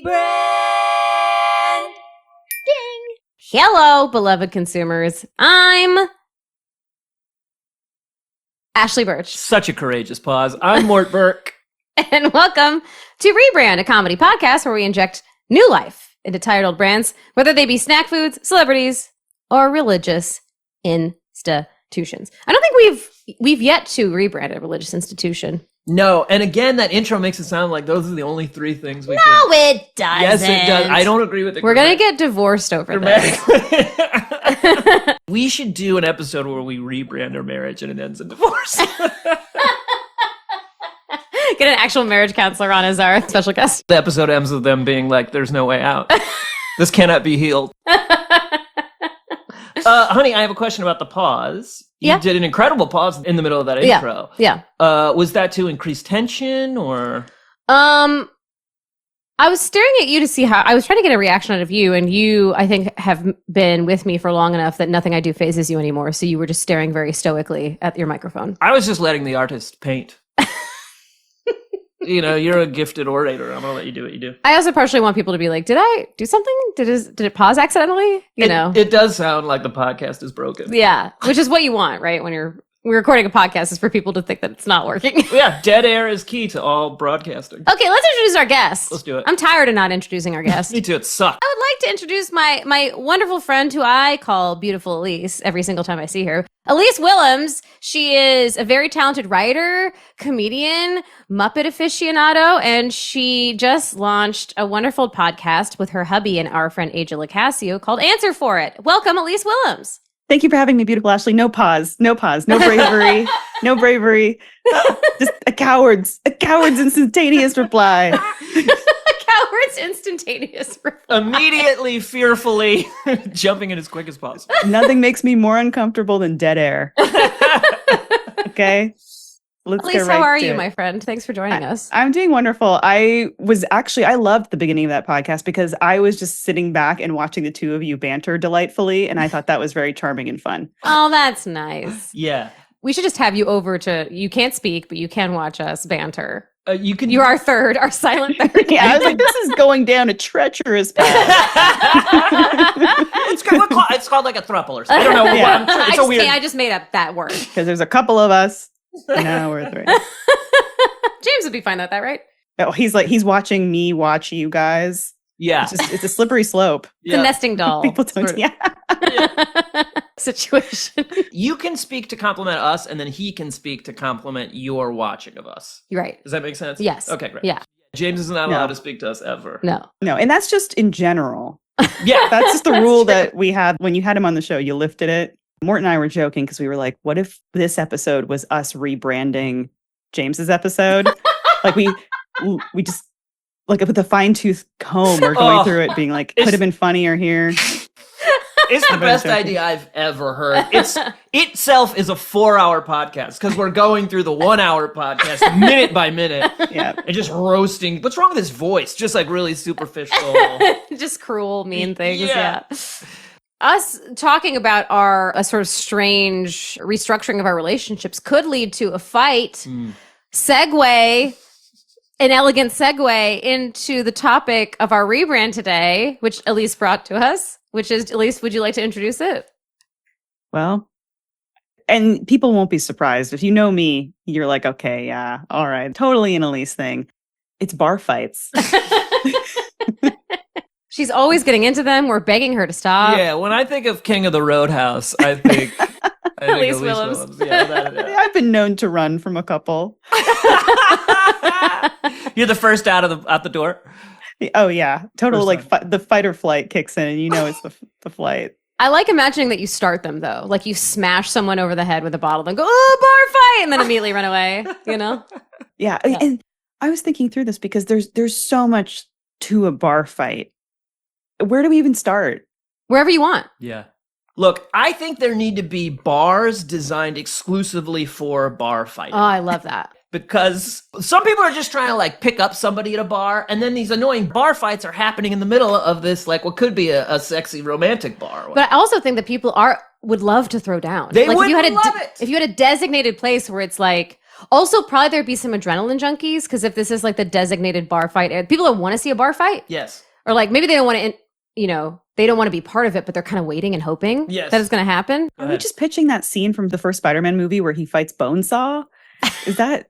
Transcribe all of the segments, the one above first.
Rebrand! Ding! Hello, beloved consumers. I'm Ashley Birch. Such a courageous pause. I'm Mort Burke. And welcome to Rebrand, a comedy podcast where we inject new life into tired old brands, whether they be snack foods, celebrities, or religious institutions. I don't think we've yet to rebrand a religious institution. No, and again, that intro makes it sound like those are the only three things we No, it doesn't. Yes, it does. I don't agree with it. We're going to get divorced over this. We should do an episode where we rebrand our marriage and it ends in divorce. Get an actual marriage counselor on as our special guest. The episode ends with them being like, there's no way out. This cannot be healed. Honey, I have a question about the pause. You did an incredible pause in the middle of that intro. Yeah. Was that to increase tension or? I was staring at you to see how I was trying to get a reaction out of you, and you, I think, have been with me for long enough that nothing I do phases you anymore. So you were just staring very stoically at your microphone. I was just letting the artist paint. You know, you're a gifted orator. I'm gonna let you do what you do. I also partially want people to be like, did I do something? Did it pause accidentally? It does sound like the podcast is broken. Yeah, which is what you want, right? When we're recording a podcast, is for people to think that it's not working. Yeah, dead air is key to all broadcasting. Okay, let's introduce our guest. Let's do it. I'm tired of not introducing our guest. Me too. It sucks. I would like to introduce my wonderful friend who I call Beautiful Elyse every single time I see her. Elyse Willems. She is a very talented writer, comedian, Muppet aficionado, and she just launched a wonderful podcast with her hubby and our friend Aja Lacasio called Answer For It. Welcome, Elyse Willems. Thank you for having me, beautiful Ashley. No pause, no bravery, no bravery. Just a coward's instantaneous reply. Coward's instantaneous reply. Immediately, fearfully jumping in as quick as possible. Nothing makes me more uncomfortable than dead air. Okay? Let's Elyse, go right how are to you, it. my friend? Thanks for joining us. I'm doing wonderful. I loved the beginning of that podcast because I was just sitting back and watching the two of you banter delightfully, and I thought that was very charming and fun. Oh, that's nice. Yeah. We should just have you over you can't speak, but you can watch us banter. You're our silent third. Yeah, I was like, this is going down a treacherous path. It's called like a throuple or something. I don't know. Yeah. It's a weird. I just made up that word. Because there's a couple of us. Now we're three. James would be fine with that, right? Oh, he's watching me watch you guys. Yeah. It's a slippery slope. It's a nesting doll. People don't. Situation. You can speak to compliment us, and then he can speak to compliment your watching of us. You're right. Does that make sense? Yes. Okay, great. Yeah. James is not allowed to speak to us ever. No, and that's just in general. Yeah. That's just the rule that we had when you had him on the show. You lifted it. Mort and I were joking because we were like, what if this episode was us rebranding James's episode? Like we just like with a fine-tooth comb or going through it being like, could have been funnier here. It's the best idea I've ever heard. Itself is a 4-hour podcast because we're going through the 1-hour podcast minute by minute. Yeah. And just roasting. What's wrong with his voice? Just like really superficial. just cruel, mean things. Yeah. Us talking about a sort of strange restructuring of our relationships could lead to a fight. Segue, an elegant segue into the topic of our rebrand today, which Elyse brought to us, which is, Elyse, would you like to introduce it? Well, and people won't be surprised. If you know me, you're like, okay, yeah, all right. Totally an Elyse thing. It's bar fights. She's always getting into them. We're begging her to stop. Yeah, when I think of King of the Roadhouse, I think Elyse Willems. Yeah. I've been known to run from a couple. You're the first out the door. Oh yeah, total the fight or flight kicks in, and you know it's the flight. I like imagining that you start them though, like you smash someone over the head with a bottle, then go bar fight, and then immediately run away. You know? Yeah, and I was thinking through this because there's so much to a bar fight. Where do we even start? Wherever you want. Yeah. Look, I think there need to be bars designed exclusively for bar fighting. Oh, I love that. Because some people are just trying to like pick up somebody at a bar, and then these annoying bar fights are happening in the middle of this, like what could be a sexy romantic bar. But I also think that people would love to throw down. They like would love it. If you had a designated place where it's like, Also, probably there'd be some adrenaline junkies because if this is like the designated bar fight, people that want to see a bar fight, Yes. or like maybe they don't want to, they don't want to be part of it, but they're kind of waiting and hoping Yes. that it's going to happen. Go Are we ahead. just pitching that scene from the first Spider-Man movie where he fights Bonesaw? Is that...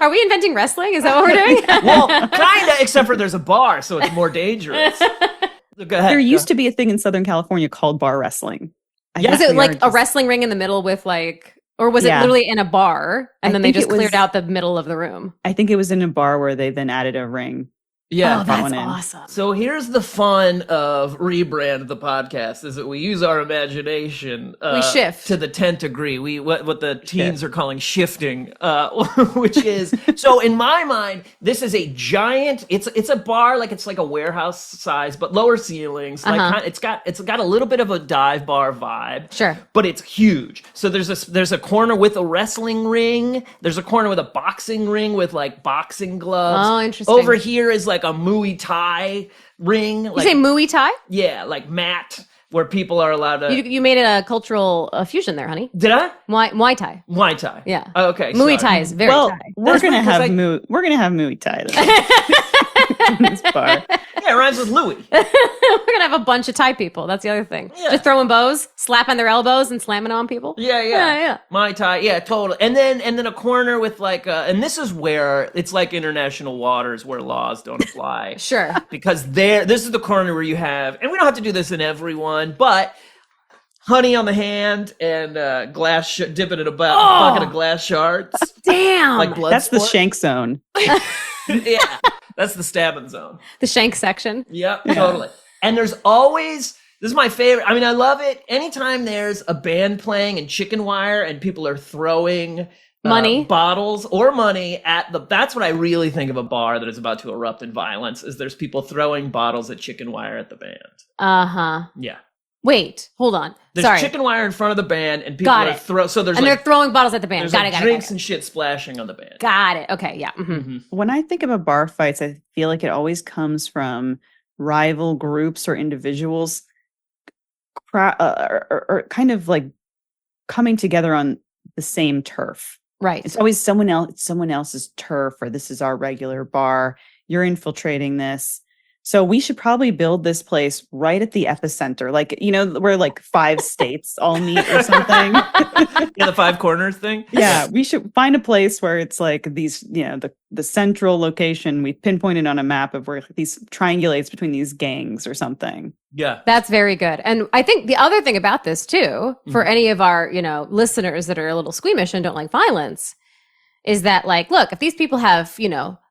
Are we inventing wrestling? Is that what we're doing? Well, kind of, except for there's a bar, so it's more dangerous. Go ahead. There used to be a thing in Southern California called bar wrestling. Yeah. Was it like a wrestling ring in the middle with like, or was it Yeah. literally in a bar and I then they think just it was- cleared out the middle of the room? I think it was in a bar where they then added a ring. Yeah. Oh, that's one in. awesome. So here's the fun of Rebrand the podcast is that we use our imagination. We shift. to the 10th degree. We what the teens are calling shifting, which is so in my mind, this is a giant. It's a bar it's like a warehouse size, but lower ceilings. Like it's got a little bit of a dive bar vibe. Sure. But it's huge. So there's a corner with a wrestling ring. There's a corner with a boxing ring with like boxing gloves. Oh, interesting. Over here is like a Muay Thai ring. You say Muay Thai? Yeah, like mat where people are allowed to. You made it a cultural fusion there, honey. Did I? Muay Thai. Muay Thai. Yeah. Oh, okay. Muay sorry. Thai is very Well, Thai. we're That's gonna because have I- Muay Thai then. In this bar. Yeah, it rhymes with Louis. We're gonna have a bunch of Thai people. That's the other thing. Yeah. Just throwing bows, slapping their elbows, and slamming on people. Yeah. Muay Thai. Yeah, totally. And then a corner with like, and this is where it's like international waters where laws don't apply. Sure. Because this is the corner where you have, and we don't have to do this in everyone, but honey on the hand and dipping in a bucket of glass shards. Damn. Like blood That's the sport. shank zone. Yeah, that's the stabbing zone. The shank section. Yep, totally. And there's always, this is my favorite. I mean, I love it. Anytime there's a band playing and chicken wire and people are throwing Money. bottles or money at that's what I really think of a bar that is about to erupt in violence is there's people throwing bottles at chicken wire at the band. Uh-huh. Yeah. Wait, hold on. There's Sorry. chicken wire in front of the band and people Got are it. so there's And like, they're throwing bottles at the band. there's Got like it. drinks and shit splashing on the band. Got it. Okay, yeah. Mhm. When I think about bar fights, I feel like it always comes from rival groups or individuals or kind of like coming together on the same turf. Right. It's always someone else's turf, or this is our regular bar. You're infiltrating this. So we should probably build this place right at the epicenter. Like, where like 5 states all meet or something. Yeah, the 5 corners thing. Yeah, we should find a place where it's like these, the central location we pinpointed on a map of where these triangulates between these gangs or something. Yeah. That's very good. And I think the other thing about this too, for any of our, listeners that are a little squeamish and don't like violence, is that like, look, if these people have,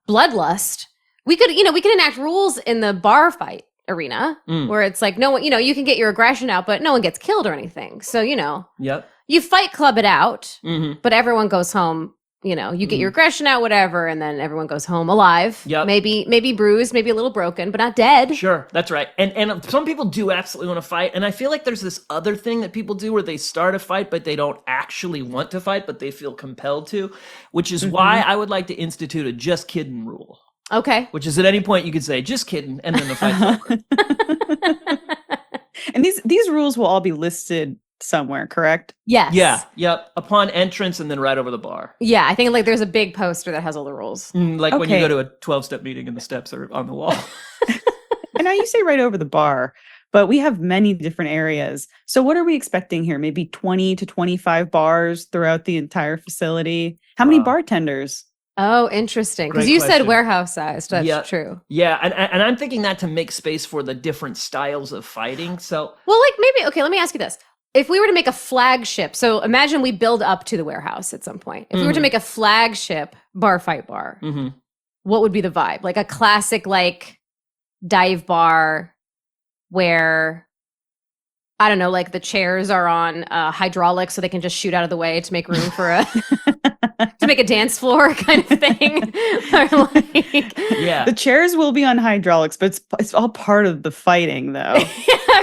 bloodlust, we could enact rules in the bar fight arena where it's like, no one, you can get your aggression out, but no one gets killed or anything. So, Yep. you fight club it out, Mm-hmm. but everyone goes home. You get your aggression out, whatever, and then everyone goes home alive. Yep. Maybe bruised, maybe a little broken, but not dead. Sure, that's right. And some people do absolutely want to fight. And I feel like there's this other thing that people do where they start a fight, but they don't actually want to fight, but they feel compelled to, which is why I would like to institute a just kidding rule. Okay. Which is at any point you could say, just kidding, and then the fight's over. And these rules will all be listed somewhere, correct? Yes. Yeah, yep. Upon entrance and then right over the bar. Yeah, I think like there's a big poster that has all the rules. Like when you Okay. go to a 12-step meeting and the steps are on the wall. And now you say right over the bar, but we have many different areas. So what are we expecting here? Maybe 20 to 25 bars throughout the entire facility? How many Wow. bartenders? Oh, interesting. Because Great you said question. warehouse sized. That's Yeah. true. Yeah, and I'm thinking that to make space for the different styles of fighting. So Well, like maybe, okay, let me ask you this. If we were to make a flagship, so imagine we build up to the warehouse at some point. If we were to make a flagship bar fight bar, what would be the vibe? Like a classic, like dive bar where, I don't know, like the chairs are on hydraulics so they can just shoot out of the way to make room for a to make a dance floor kind of thing. Or like, Yeah. The chairs will be on hydraulics, but it's all part of the fighting, though.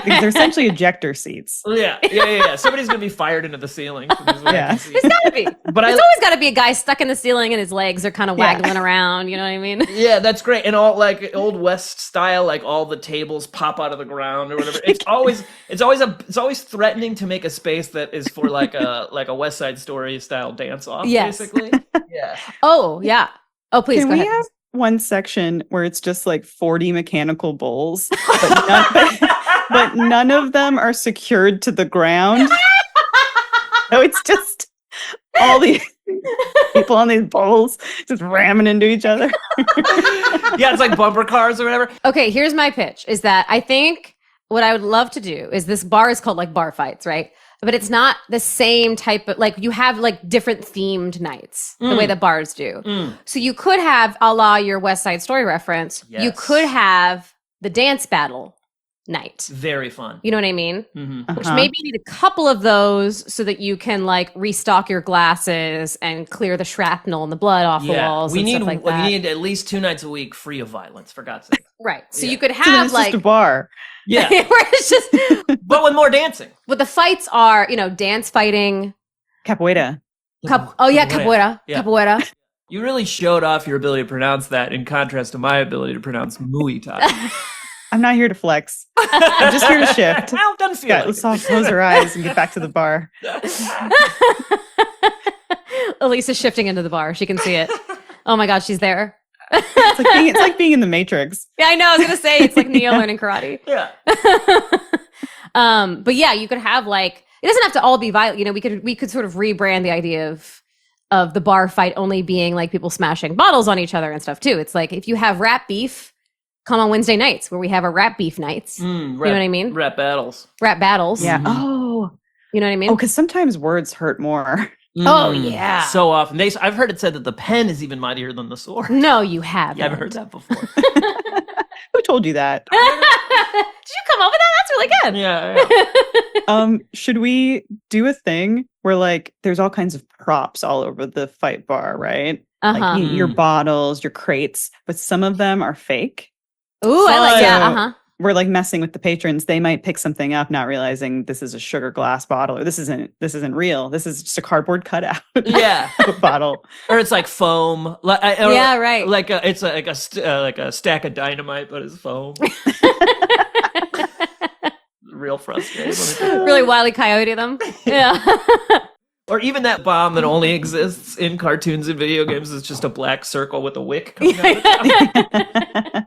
Because they're essentially ejector seats. Yeah. Somebody's gonna be fired into the ceiling. Yeah. there's gotta be. But There's always gotta be a guy stuck in the ceiling and his legs are kind of Yeah. waggling around. You know what I mean? Yeah, that's great. And all like old West style, like all the tables pop out of the ground or whatever. It's always threatening to make a space that is for like a West Side Story style dance off, Yes. basically. Yeah. Oh yeah. Oh please Can go we ahead. have one section where it's just like 40 mechanical bowls, but none of them are secured to the ground? So it's just all these people on these bowls just ramming into each other. Yeah, it's like bumper cars or whatever. Okay, here's my pitch is that I think what I would love to do is this bar is called like bar fights, right? But it's not the same type of like you have like different themed nights the way the bars do. So you could have a la your West Side Story reference. You Yes. could have the dance battle night. Very fun. You know what I mean? Which Uh-huh. maybe you need a couple of those so that you can like restock your glasses and clear the shrapnel and the blood off the walls. we and need stuff like that. we need at least 2 nights a week free of violence, for God's sake. Right. So Yeah. you could So then have it's like just a bar. Yeah, where it's just but with more dancing. but the fights are, you know, dance fighting. Capoeira. Capoeira. Yeah. Capoeira. You really showed off your ability to pronounce that in contrast to my ability to pronounce Muay Thai. I'm not here to flex. I'm just here to shift. Well, it doesn't feel Yeah, like let's it. all close our eyes and get back to the bar. Elyse is shifting into the bar. She can see it. Oh my God, she's there. It's like being in the Matrix. Yeah, I know. I was gonna say it's like Neo learning karate. Yeah. But yeah, you could have like it doesn't have to all be violent. You know, we could sort of rebrand the idea of the bar fight only being like people smashing bottles on each other and stuff too. It's like if you have rap beef, come on Wednesday nights where we have our rap beef nights. You know what I mean? Rap battles. Rap battles. Yeah. Mhm. Oh. You know what I mean? Oh, because sometimes words hurt more. Oh, yeah. So often. I've heard it said that the pen is even mightier than the sword. No, you haven't. You haven't heard that before. Who told you that? Did you come up with that? That's really good. Yeah. Should we do a thing where like there's all kinds of props all over the fight bar, right? Uh-huh. Like your bottles, your crates, but some of them are fake. Ooh, I like yeah, So uh-huh. We're like messing with the patrons. They might pick something up, not realizing this is a sugar glass bottle, or this isn't real. This is just a cardboard cutout Yeah. of a bottle. Or it's like foam. Yeah, right. Like it's like a stack of dynamite, but it's foam. Real frustrating. Really Wile E. Coyote them. Yeah. Or even that bomb that only exists in cartoons and video games is just a black circle with a wick coming out of the top.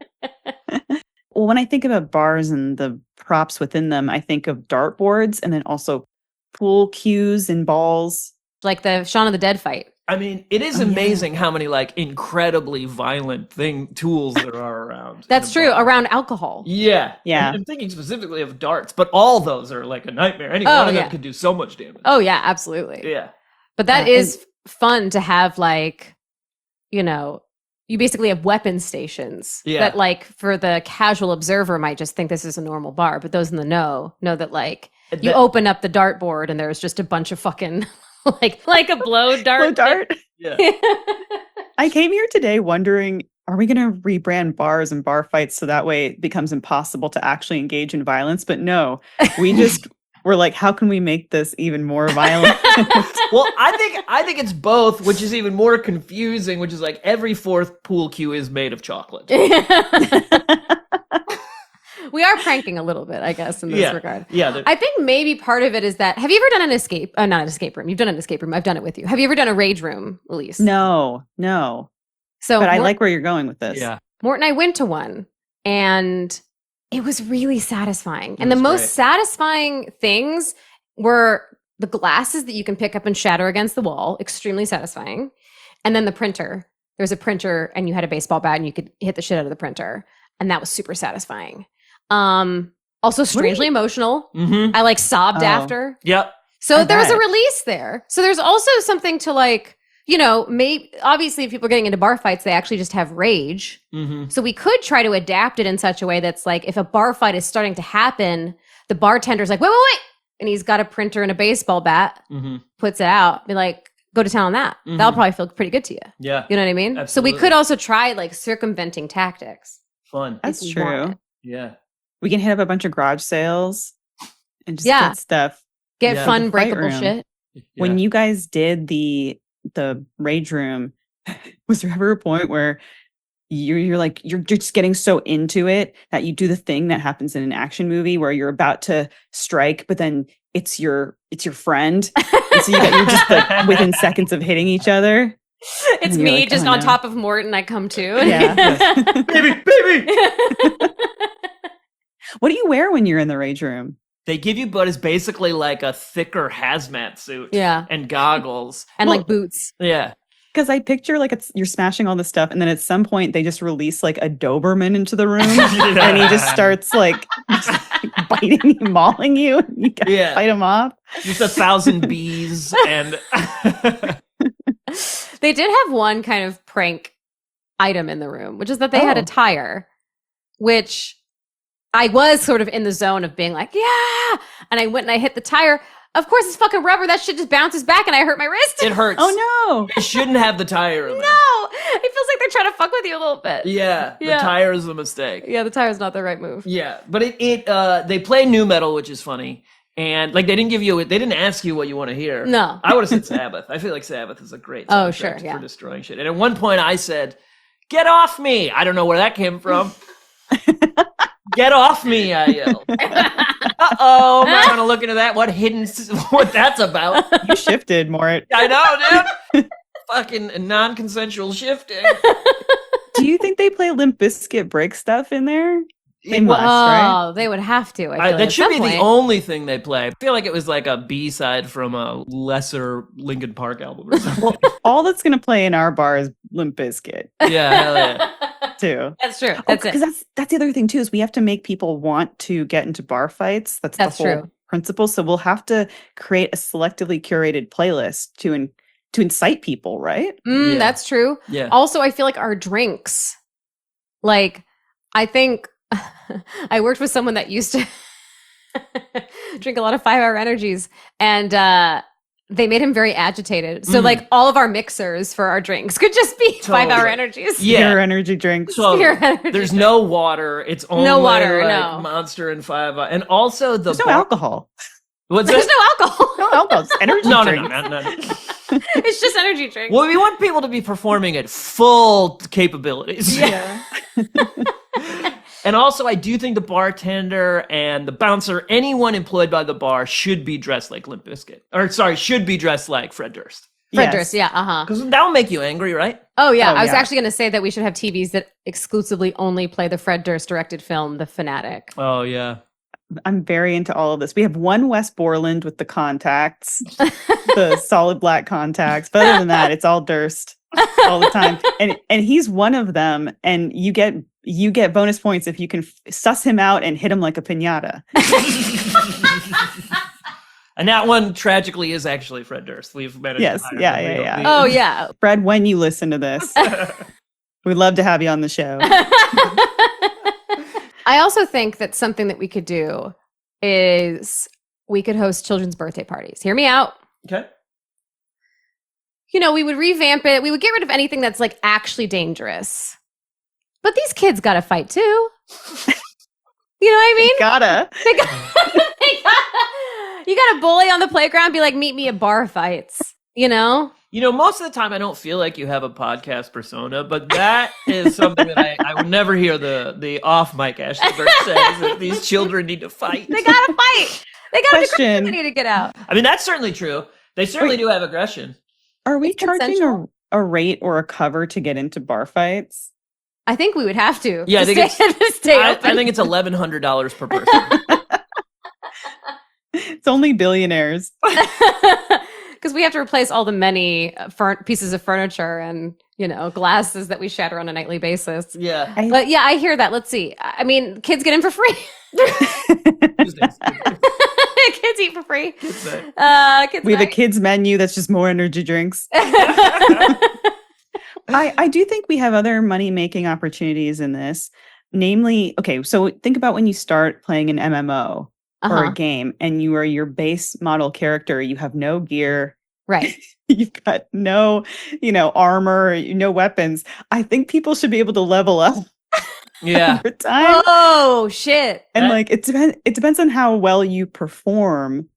Well, when I think about bars and the props within them, I think of dartboards and then also pool cues and balls. Like the Shaun of the Dead fight. I mean, it is amazing how many like incredibly violent tools there are around. That's true. Around alcohol. Yeah. Yeah. I'm thinking specifically of darts, but all those are like a nightmare. Any one of them could do so much damage. Oh yeah, absolutely. Yeah. But that Yeah, is fun to have like, you know, you basically have weapon stations that like for the casual observer might just think this is a normal bar, but those in the know that like you open up the dartboard and there's just a bunch of fucking like a blow dart. Blow dart. Yeah. I came here today wondering, are we going to rebrand bars and bar fights so that way it becomes impossible to actually engage in violence? But no, we just were like, how can we make this even more violent? Well, I think it's both, which is even more confusing, which is like every fourth pool cue is made of chocolate. We are pranking a little bit, I guess, in this regard. Yeah. I think maybe part of it is that, have you ever done an escape? Not an escape room. You've done an escape room. I've done it with you. Have you ever done a rage room, Elyse? No. So, But I like where you're going with this. Yeah. Mort and I went to one, and it was really sasatisfying. And the was most great. satisfying things were the glasses that you can pick up and shatter against the wall, extremely satisfying. And then the printer. There was a printer, and you had a baseball bat, and you could hit the shit out of the printer. And that was super satisfying. Also strangely emotional. Mm-hmm. I like sobbed Oh. after. Yep. So I there was a bet. release there. So there's also something to like, you know, maybe obviously if people are getting into bar fights, they actually just have rage. Mm-hmm. So we could try to adapt it in such a way that's like if a bar fight is starting to happen, the bartender's like, wait. And he's got a printer and a baseball bat, Mm-hmm. puts it out, be like, go to town on that. That'll probably feel pretty good to you. Yeah. You know what I mean? Absolutely. So we could also try like circumventing tactics. Fun. That's if you want true. it. Yeah. We can hit up a bunch of garage sales and just Yeah. get stuff. Get Yeah. fun, The fight breakable room. shit. When you guys did the rage room, was there ever a point where you're just getting so into it that you do the thing that happens in an action movie where you're about to strike, but then it's your friend, and so you're just like within seconds of hitting each other. It's And you're me like, just "Oh, on no." top of Morton. I come too. Yeah. baby. What do you wear when you're in the rage room? They give you, but it's basically like a thicker hazmat suit. Yeah. And goggles. And Well, like boots. Yeah. Because I picture like you're smashing all this stuff, and then at some point they just release like a Doberman into the room, and he just starts like biting you, mauling you. And you gotta fight him off. Just 1,000 bees and They did have one kind of prank item in the room, which is that they had a tire, which I was sort of in the zone of being like, yeah. And I went and I hit the tire. Of course, it's fucking rubber. That shit just bounces back and I hurt my wrist. it hurts. Oh no! You shouldn't have the tire in there. No, it feels like they're trying to fuck with you a little bit. Yeah, the Yeah. tire is a mistake. Yeah, the tire's not the right move. Yeah, but they play new metal, which is funny, and like they didn't ask you what you want to hear. No. I would have said Sabbath. I feel like Sabbath is a great Oh, soundtrack sure, yeah. for destroying shit. And at one point, I said, "Get off me!" I don't know where that came from. Get off me! I yelled. Uh-oh, I'm not gonna look into that. What that's about? You shifted, Mort. I know, dude. Fucking non-consensual shifting. Do you think they play Limp Bizkit break stuff in there? They It must, right? Oh, they would have to. I feel like that at should some be point. the only thing they play. I feel like it was like a B-side from a lesser Linkin Park album or something. Well, all that's gonna play in our bar is Limp Bizkit Yeah, hell yeah. too. That's true. That's it. Because that's the other thing too, is we have to make people want to get into bar fights. That's the whole true. principle. So we'll have to create a selectively curated playlist to incite people, right? Yeah. That's true. Yeah. Also, I feel like our drinks, like, I think I worked with someone that used to drink a lot of 5-hour energies, and they made him very agitated. So, like, all of our mixers for our drinks could just be 5-hour energies. Yeah. Pure energy drinks. So Pure energy there's no water. It's only No water, like no. Monster and 5. And also the There's no alcohol. What's There's that? no alcohol. No alcohol. It's energy No. drinks. It's just energy drinks. Well, we want people to be performing at full capabilities. Yeah. And also, I do think the bartender and the bouncer, anyone employed by the bar, should be dressed like Limp Bizkit. Or, sorry, should be dressed like Fred Durst. Fred Yes. Durst, yeah, uh-huh. Because that will make you angry, right? Oh, yeah. Oh, I was yeah. actually going to say that we should have TVs that exclusively only play the Fred Durst directed film, The Fanatic. Oh, yeah. I'm very into all of this. We have one West Borland with the contacts, the solid black contacts. But other than that, it's all Durst all the time. And he's one of them. And you get bonus points if you can suss him out and hit him like a piñata. And that one tragically is actually Fred Durst. We've met him. Yes, yeah. Oh, yeah. Fred, when you listen to this, we'd love to have you on the show. I also think that something that we could do is we could host children's birthday parties. Hear me out. Okay. You know, we would revamp it. We would get rid of anything that's like actually dangerous. But these kids got to fight too. You know what I mean? Gotta. You got to bully on the playground, be like, meet me at bar fights, you know? You know, most of the time I don't feel like you have a podcast persona, but that is something that I would never hear the off mic Ashley Burke say, is that these children need to fight. They got to fight. They got to Question. be to get out. I mean, that's certainly true. They certainly do have aggression. Are we It's charging consensual. a rate or a cover to get into bar fights? I think we would have to. Yeah, I to think stay, to stay I open. think it's $1,100 per person. It's only billionaires. Because we have to replace all the many pieces of furniture and, you know, glasses that we shatter on a nightly basis. Yeah. But yeah, I hear that. Let's see. I mean, kids get in for free. Kids eat for free. Kids We have a night. kids menu that's just more energy drinks. I do think we have other money-making opportunities in this. Namely, okay, so think about when you start playing an MMO or a game and you are your base model character, you have no gear, Right. You've got no, armor, no weapons. I think people should be able to level up Yeah. over time. Oh shit. And Right. it depends on how well you perform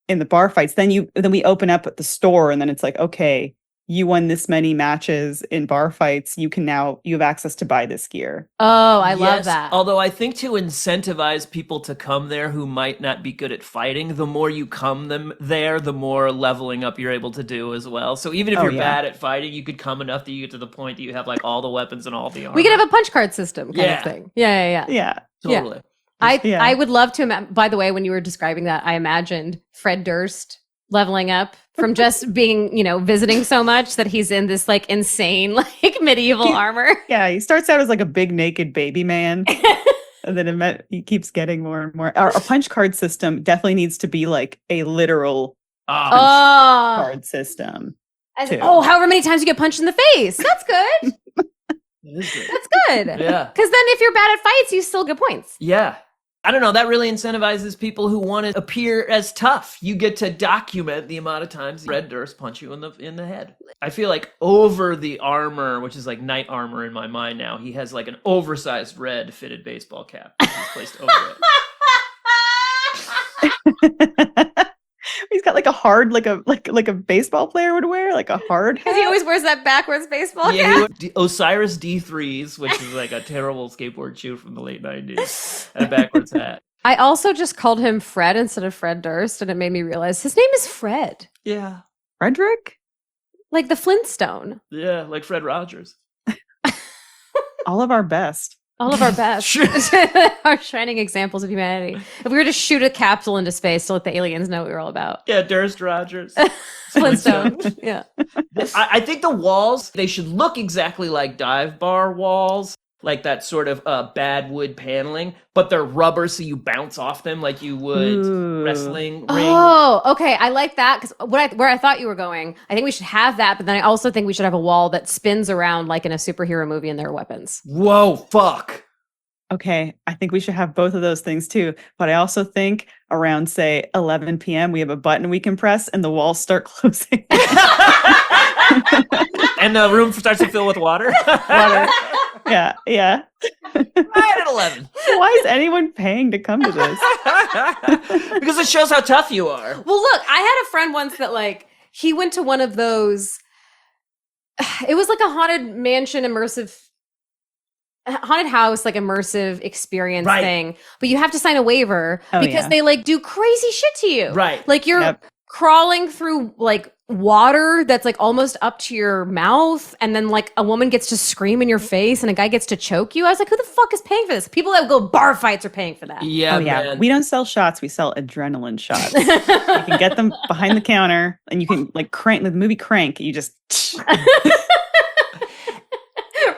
in the bar fights. Then we open up at the store, and then it's like, okay, you won this many matches in bar fights. You have access to buy this gear. Oh, I love Yes, that. Although I think to incentivize people to come there who might not be good at fighting, the more you come them there, the more leveling up you're able to do as well. So even if Oh, you're yeah. bad at fighting, you could come enough that you get to the point that you have like all the weapons and all the armor. We could have a punch card system kind Yeah. of thing. Yeah. Yeah. totally. Yeah. I would love to. By the way, when you were describing that, I imagined Fred Durst leveling up from just being, visiting so much that he's in this like insane, like medieval armor. Yeah, he starts out as like a big naked baby man. And then he keeps getting more and more. Our punch card system definitely needs to be like a literal Oh, card system. too. However many times you get punched in the face. That's good. that is good. That's good. Yeah. Because then if you're bad at fights, you still get points. Yeah. I don't know. That really incentivizes people who want to appear as tough. You get to document the amount of times Fred Durst punch you in the head. I feel like over the armor, which is like knight armor in my mind now, he has like an oversized red fitted baseball cap that he's placed over it. He's got like a hard, like a baseball player would wear, like a hard Because he hat. always wears that backwards baseball Yeah, cap. he wore Osiris D3s, which is like a terrible skateboard shoe from the late 90s, and a backwards hat. I also just called him Fred instead of Fred Durst, and it made me realize his name is Fred. Yeah. Frederick? Like the Flintstone. Yeah, like Fred Rogers. All of our best. All of our best. Sure. Our shining examples of humanity. If we were to shoot a capsule into space to let the aliens know what we were all about. Yeah, Durst Rogers. Flintstone. Yeah. I think the walls, they should look exactly like dive bar walls, like that sort of bad wood paneling, but they're rubber so you bounce off them like you would Ooh. wrestling ring. Oh, okay. I like that because where I thought you were going, I think we should have that, but then I also think we should have a wall that spins around like in a superhero movie and there are weapons. Whoa, fuck. Okay, I think we should have both of those things too. But I also think around, say, 11 p.m., we have a button we can press and the walls start closing. And the room starts to fill with water. Water. Yeah. Right at 11. Why is anyone paying to come to this? Because it shows how tough you are. Well, look, I had a friend once that like he went to one of those. It was like a haunted mansion haunted house, like immersive experience Right. thing. But you have to sign a waiver Oh, because yeah. they like do crazy shit to you. Right. Like you're Yep. crawling through like water that's like almost up to your mouth, and then like a woman gets to scream in your face and a guy gets to choke you. I was like, who the fuck is paying for this? People that go bar fights are paying for that. Yeah, Oh, yeah. man. We don't sell shots. We sell adrenaline shots. You can get them behind the counter and you can like crank the movie Crank. You just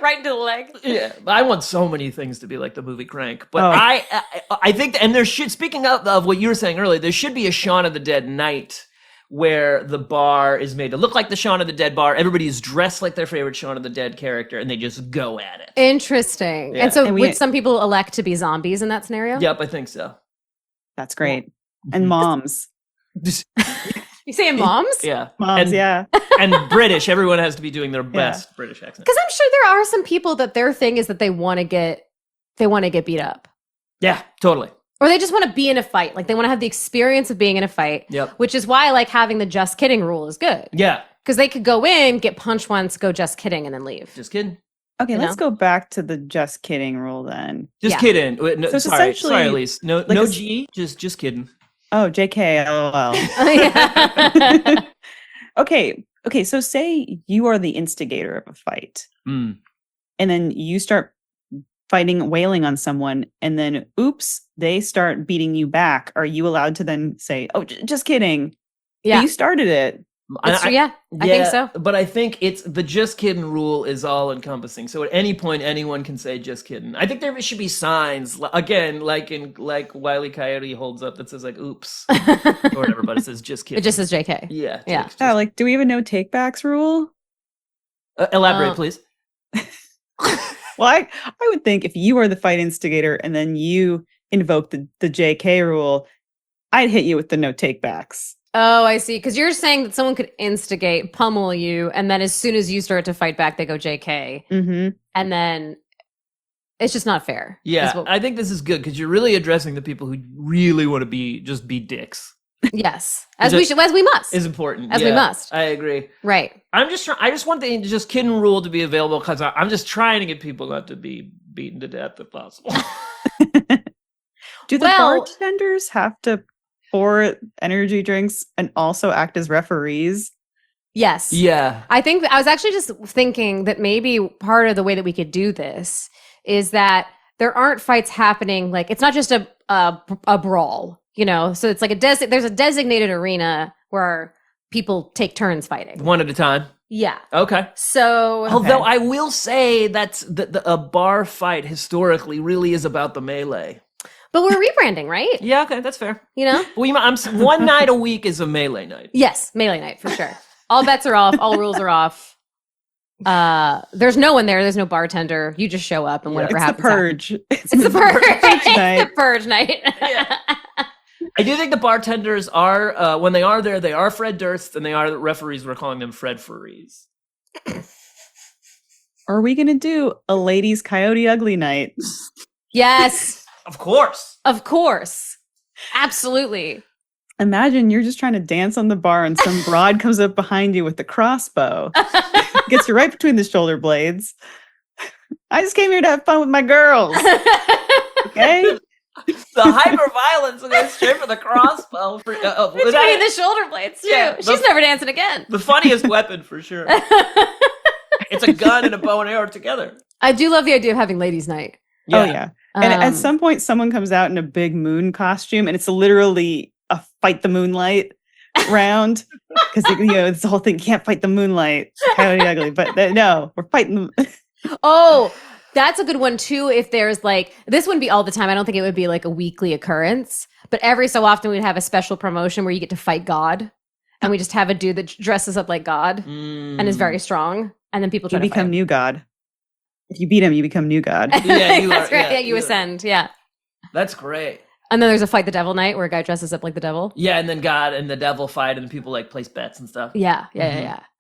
Right into the leg. Yeah, I want so many things to be like the movie Crank, but Oh. I think, and there should, speaking of what you were saying earlier, there should be a Shaun of the Dead night where the bar is made to look like the Shaun of the Dead bar. Everybody is dressed like their favorite Shaun of the Dead character, and they just go at it. Interesting. Yeah. And so And would some people elect to be zombies in that scenario? Yep, I think so. that's great. And moms. You saying moms? Yeah, Moms, and, yeah. and British. Everyone has to be doing their best British accent. Because I'm sure there are some people that their thing is that they want to get beat up. Yeah, totally. Or they just want to be in a fight. Like they want to have the experience of being in a fight. Yep. Which is why like having the just kidding rule is good. Yeah, Because they could go in, get punched once, go just kidding, and then leave. just kidding. Okay, You let's know? go back to the just kidding rule then. Just Yeah. kidding. Wait, no, So it's sorry, essentially Elyse. No, like no a s- G. Just kidding. Oh, JK, LOL. Oh, yeah. Okay, so say you are the instigator of a fight, Mm. and then you start wailing on someone, and then oops, they start beating you back. Are you allowed to then say, "Oh, just kidding"? Yeah. You started it. It's true, yeah. I think so. But I think it's the just kidding rule is all encompassing. So at any point, anyone can say just kidding. I think there should be signs again, like Wile E. Coyote holds up that says like "oops" or whatever, but it says just kidding. It just says JK. yeah, Yeah. just- Oh, like, do we have a no takebacks rule? elaborate, please. Well, I would think if you are the fight instigator and then you invoke the JK rule, I'd hit you with the no takebacks. Oh, I see. Because you're saying that someone could instigate, pummel you, and then as soon as you start to fight back, they go JK. Mm-hmm. And then it's just not fair. Yeah, I think this is good because you're really addressing the people who really want to be dicks. Yes, as we must. Is important. As we must. I agree. Right. I just want the just kid and rule to be available because I'm just trying to get people not to be beaten to death if possible. Do the bartenders have to pour energy drinks and also act as referees? Yes. Yeah. I think I was actually just thinking that maybe part of the way that we could do this is that there aren't fights happening. Like, it's not just a brawl, you know? So it's like there's a designated arena where people take turns fighting. One at a time. Yeah. Okay. So, although I will say that's a bar fight historically really is about the melee. But we're rebranding, right? Yeah, okay, that's fair. You know? One night a week is a melee night. Yes, melee night for sure. All bets are off. All rules are off. There's no one there. There's no bartender. You just show up and whatever happens. The purge. It's the purge. It's the purge night. Yeah. I do think the bartenders are, when they are there, they are Fred Durst, and they are the referees. We're calling them Fred Furries. Are we going to do a ladies' Coyote Ugly night? Yes. Of course. Of course. Absolutely. Imagine you're just trying to dance on the bar and some broad comes up behind you with the crossbow. Gets you right between the shoulder blades. I just came here to have fun with my girls. Okay? The hyper-violence and then straight for the crossbow. Between the shoulder blades, too. Yeah, she's never dancing again. The funniest weapon, for sure. It's a gun and a bow and arrow together. I do love the idea of having ladies' night. Yeah. Oh, yeah. And at some point, someone comes out in a big moon costume, and it's literally a fight the moonlight round. Because, you know, it's the whole thing, can't fight the moonlight. Coyote Ugly. But no, we're fighting. Oh, that's a good one, too. If there's like, this wouldn't be all the time. I don't think it would be like a weekly occurrence. But every so often, we'd have a special promotion where you get to fight God. And we just have a dude that dresses up like God and is very strong. And then people try to become fight new God. If you beat him, you become new God. Yeah, you That's are, right. yeah, you ascend. Yeah. That's great. And then there's a fight the devil night where a guy dresses up like the devil. Yeah, and then God and the devil fight, and people like place bets and stuff. Yeah.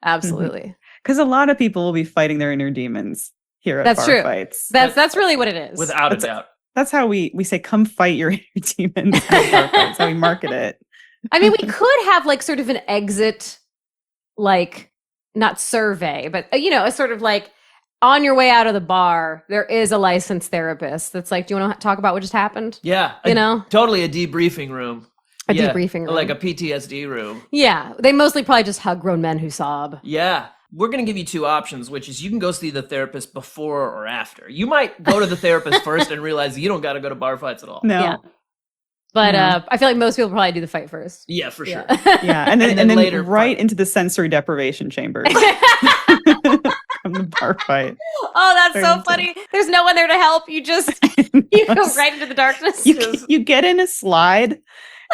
Absolutely. Because a lot of people will be fighting their inner demons here at bar fights. That's really what it is. Without a doubt. That's how we say, come fight your inner demons at bar fights. That's how we market it. I mean, we could have like sort of an exit, like not survey, but you know, a sort of like on your way out of the bar, there is a licensed therapist that's like, do you want to talk about what just happened? Yeah. You know? Totally a debriefing room. Debriefing room. Like a PTSD room. Yeah. They mostly probably just hug grown men who sob. Yeah. We're going to give you two options, which is you can go see the therapist before or after. You might go to the therapist first and realize you don't got to go to bar fights at all. No. Yeah. But I feel like most people probably do the fight first. Yeah, for sure. Yeah, and then later right into the sensory deprivation chambers. From the bar fight. Oh, that's so funny. There's no one there to help. You just you go right into the darkness. You get in a slide,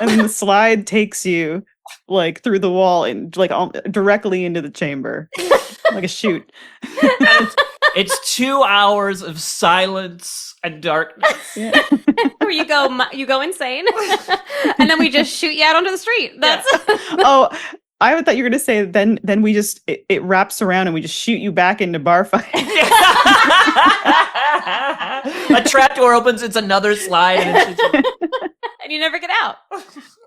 and then the slide takes you like through the wall and like directly into the chamber, like a chute. It's 2 hours of silence and darkness. Yeah. Where you go insane, and then we just shoot you out onto the street. That's Oh, I thought you were going to say then we just it wraps around and we just shoot you back into bar fight. A trap door opens, it's another slide, and you never get out.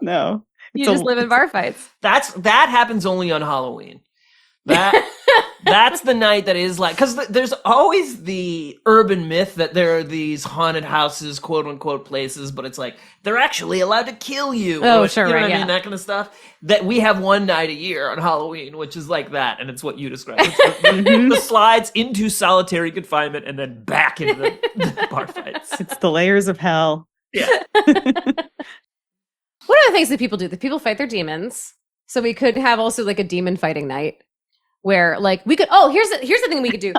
No, you just live in bar fights. That happens only on Halloween. That's the night that is like, because there's always the urban myth that there are these haunted houses, quote unquote places, but it's like they're actually allowed to kill you. Oh, or, sure, you know right, what I mean, that kind of stuff. That we have one night a year on Halloween, which is like that, and it's what you described. The slides into solitary confinement and then back into the bar fights. It's the layers of hell. Yeah. What are the things that people do? That people fight their demons. So we could have also like a demon fighting night. Where like we could here's the thing we could do.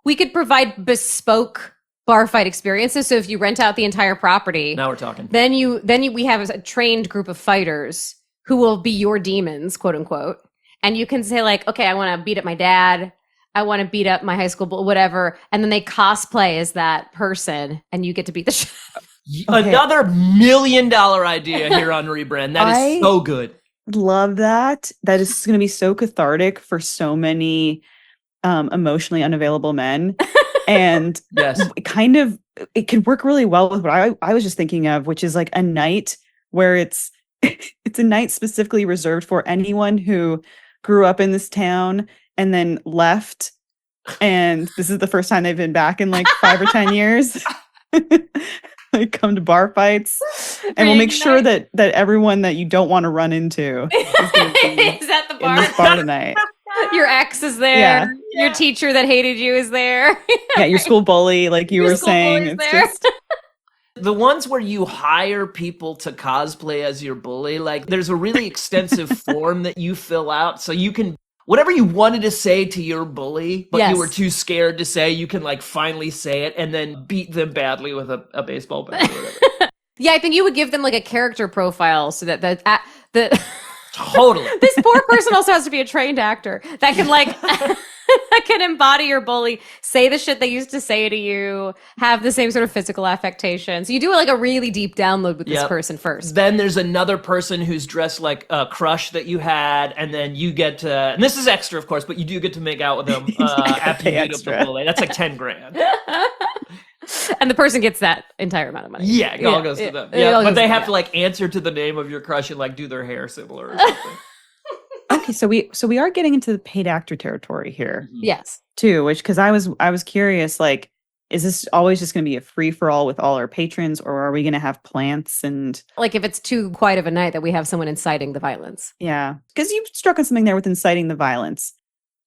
We could provide bespoke bar fight experiences. So if you rent out the entire property, Now we're talking. then we have a trained group of fighters who will be your demons, quote unquote. And you can say like, okay, I want to beat up my dad. I want to beat up my high school, whatever. And then they cosplay as that person and you get to beat the shit. Another $1 million idea here on Rebrand. That is so good. love that. That is going to be so cathartic for so many emotionally unavailable men. And Yes. it could work really well with what I was just thinking of, which is like a night where it's a night specifically reserved for anyone who grew up in this town and then left, and this is the first time they've been back in like 5 or 10 years. Like come to bar fights, and we'll make sure that everyone that you don't want to run into is going to be Is at the in bar? this bar tonight. Your ex is there. Yeah. Your teacher that hated you is there. Yeah, your school bully, like you Your were school saying. bully's It's there. just The ones where you hire people to cosplay as your bully, like there's a really extensive form that you fill out, so you can whatever you wanted to say to your bully, but Yes. you were too scared to say, you can like finally say it and then beat them badly with a baseball bat or whatever. Yeah, I think you would give them like a character profile so that the Totally. this poor person also has to be a trained actor that can like that can embody your bully, say the shit they used to say to you, have the same sort of physical affectation. So you do like a really deep download with this Yep. person first. Then there's another person who's dressed like a crush that you had, and then you get to, and this is extra, of course, but you do get to make out with them after you pay beat up the extra. bully. That's like 10 grand. And the person gets that entire amount of money. Yeah, it all goes to them. It Yeah, all but goes they to have them, to like answer to the name of your crush and like do their hair similar or something. okay. So we are getting into the paid actor territory here Yes. too, which because I was curious, like, is this always just going to be a free for all with all our patrons, or are we going to have plants and Like if it's too quiet of a night that we have someone inciting the violence. yeah? Because you struck on something there with inciting the violence.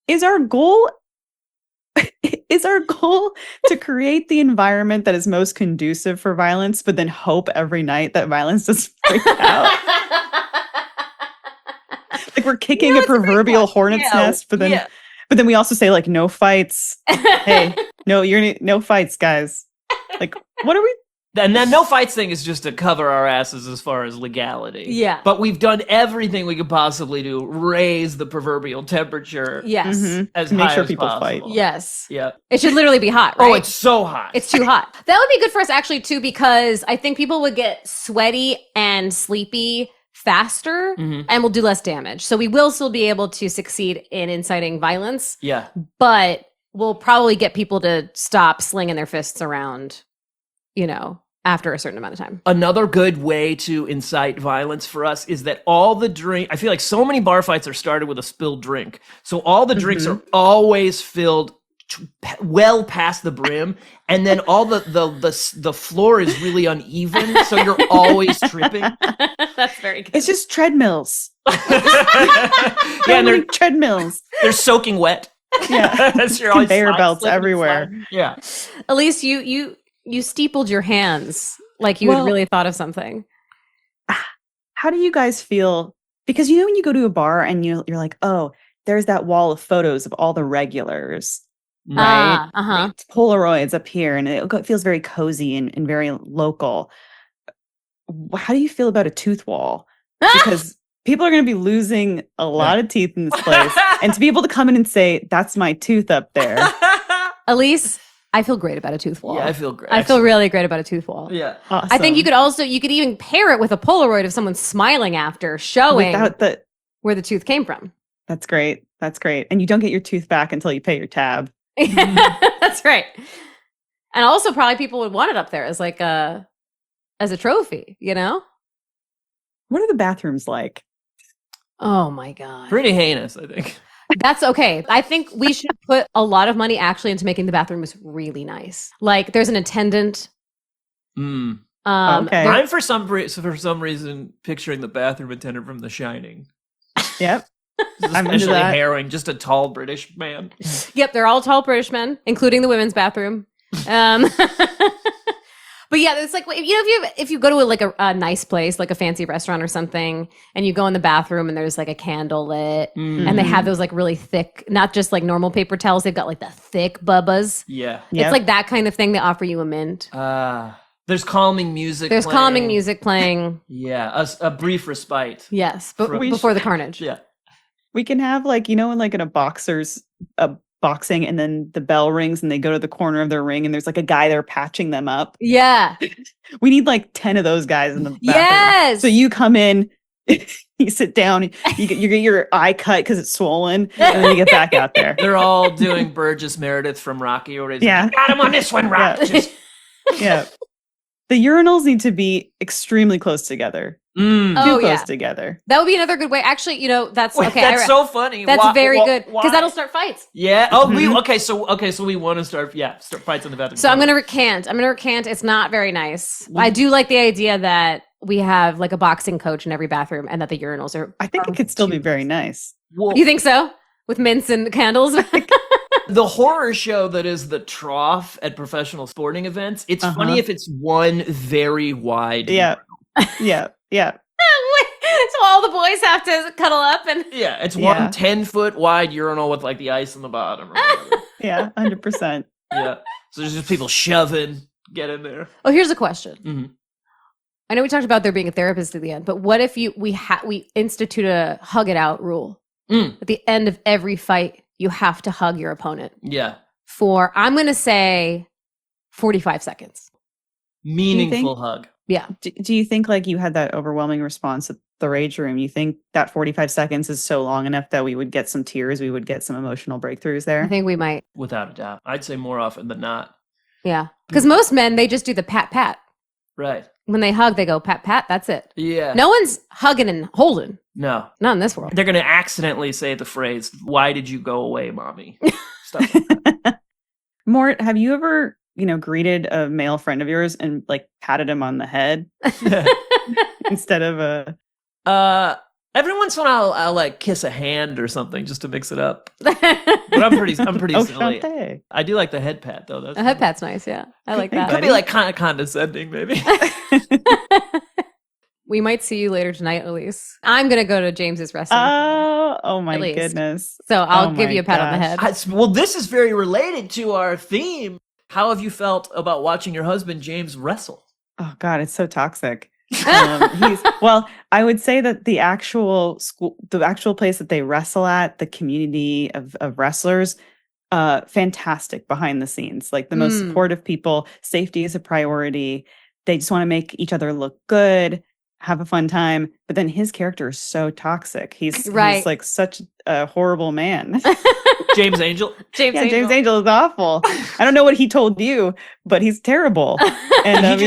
Is our goal? Is our goal to create the environment that is most conducive for violence, but then hope every night that violence doesn't break out? Like we're kicking a it's a great proverbial point. hornet's Yeah, nest, but then yeah. we also say like no fights. Hey, no fights, guys. Like what are we? And then no fights thing is just to cover our asses as far as legality. Yeah. But we've done everything we could possibly do, raise the proverbial temperature Yes. Mhm. as To make high sure as people possible. fight. Yes. Yeah. It should literally be hot, right? Oh, it's so hot. It's too hot. That would be good for us actually too, because I think people would get sweaty and sleepy faster Mhm. and will do less damage. So we will still be able to succeed in inciting violence, Yeah. but we'll probably get people to stop slinging their fists around, after a certain amount of time. Another good way to incite violence for us is that all the drink, I feel like so many bar fights are started with a spilled drink. So all the drinks are always filled well past the brim, and then all the floor is really uneven, so you're always tripping. That's very good. It's just treadmills. Yeah, and Treadmills. they're soaking wet. Yeah. That's your always Conveyor slide, belts slip and everywhere. slide. Yeah. Elise, you steepled your hands like you had Well- really thought of something. How do you guys feel? Because when you go to a bar and you're like, oh, there's that wall of photos of all the regulars, right? Uh-huh. It's Polaroids up here, and it feels very cozy and very local. How do you feel about a tooth wall? Because people are going to be losing a lot of teeth in this place, and to be able to come in and say, "That's my tooth up there." Elise, I feel great about a tooth wall. Yeah, I feel great. I feel really great about a tooth wall. Yeah. I think you could even pair it with a Polaroid of someone smiling after, showing without the. where the tooth came from. That's great. That's great. And you don't get your tooth back until you pay your tab. That's right. And also probably people would want it up there as like as a trophy, What are the bathrooms like? Oh my God. Pretty heinous, I think. That's okay. I think we should put a lot of money actually into making the bathrooms really nice. Like there's an attendant. Mm. Okay. there- I'm for some reason picturing the bathroom attendant from The Shining. Yep. I'm into Especially that. harrowing, just a tall British man. Yep, they're all tall British men, including the women's bathroom. But yeah, it's like if you go to a nice place, like a fancy restaurant or something, and you go in the bathroom and there's like a candle lit, and they have those like really thick, not just like normal paper towels, they've got like the thick bubbas. Yeah. Yep. It's like that kind of thing. They offer you a mint. There's calming music. There's playing. calming music playing. Yeah, a brief respite. Yes, but We before the carnage. Yeah. We can have in a boxer's boxing, and then the bell rings and they go to the corner of their ring and there's like a guy there patching them up. Yeah. We need like 10 of those guys in the bathroom. Yes. So you come in, You sit down, you get your eye cut because it's swollen, and then you get back out there. They're all doing Burgess Meredith from Rocky, or Yeah. got him on this one, Rock. Yeah. Just, Yeah. The urinals need to be extremely close together. Too Oh, close yeah. together. That would be another good way. Actually, you know, that's Wait, okay. that's so funny. That's very good why? because that'll start fights. Yeah. Oh, Mhm. So we want to start fights in the bathroom. So I'm gonna recant. It's not very nice. I do like the idea that we have like a boxing coach in every bathroom, and that the urinals are. I think it could still be very nice. Well, You think so? With mints and candles. the horror show that is the trough at professional sporting events. It's funny if it's one very wide. Yeah. Yeah. Yeah. So all the boys have to cuddle up and. Yeah, it's Yeah. one 10-foot wide urinal with like the ice on the bottom. Or whatever. Yeah. 100%. Yeah. So there's just people shoving. Get in there. Oh, here's a question. Mhm. I know we talked about there being a therapist at the end, but what if we institute a hug it out rule? At the end of every fight, you have to hug your opponent Yeah. for, I'm going to say, 45 seconds. Meaningful hug. Yeah. Do you think like you had that overwhelming response at the Rage Room? You think that 45 seconds is so long enough that we would get some tears, we would get some emotional breakthroughs there? I think we might. Without a doubt. I'd say more often than not. Yeah. Because most men, they just do the pat, pat. Right. When they hug, they go pat, pat. That's it. Yeah. No one's hugging and holding. No. Not in this world. They're going to accidentally say the phrase, "Why did you go away, mommy?" Stuff like that. Mort, have you ever, greeted a male friend of yours and like patted him on the head instead of a Every once in a while, I'll like kiss a hand or something just to mix it up. But I'm pretty oh, silly. Shante. I do like the head pat though. That's A head pat's nice. Yeah. I like Hey, that. Could be like kind of condescending, maybe. We might see you later tonight, Elyse. I'm going to go to James's wrestling. Oh my At least. goodness. So I'll Oh give my you a pat on the gosh. head. Well, this is very related to our theme. How have you felt about watching your husband James wrestle? Oh God, it's so toxic. I would say that the actual place that they wrestle at, the community of wrestlers, fantastic behind the scenes, like the most supportive people. Safety is a priority. They just want to make each other look good, have a fun time. But then his character is so toxic. He's like such a horrible man. James Angel? James Angel. James Angel is awful. I don't know what he told you, but he's terrible. And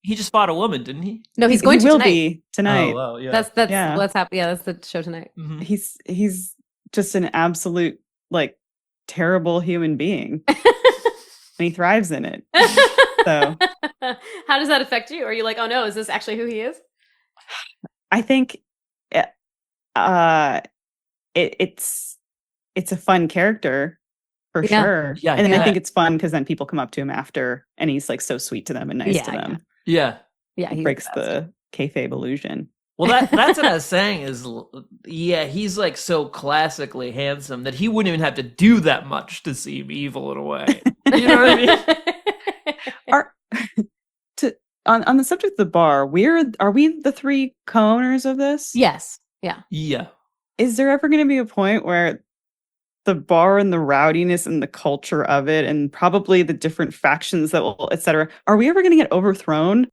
he just fought a woman, didn't he? No, he's going he to will tonight. be tonight. Oh, wow, yeah. That's Yeah. what's happening. Yeah, that's the show tonight. Mhm. He's just an absolute like terrible human being. And he thrives in it. So How does that affect you? Are you like, oh no, is this actually who he is? I think it's a fun character for Yeah. sure. Yeah, And then yeah. I think it's fun because then people come up to him after and he's like so sweet to them and nice to them. Yeah. Yeah, he's Breaks the best. the kayfabe illusion. Well, that's what I was saying is, yeah, he's like so classically handsome that he wouldn't even have to do that much to seem evil in a way. You know what I mean? On the subject of the bar, are we the three co-owners of this? Yes. Yeah. Yeah. Is there ever going to be a point where the bar and the rowdiness and the culture of it and probably the different factions that will, et cetera, are we ever going to get overthrown?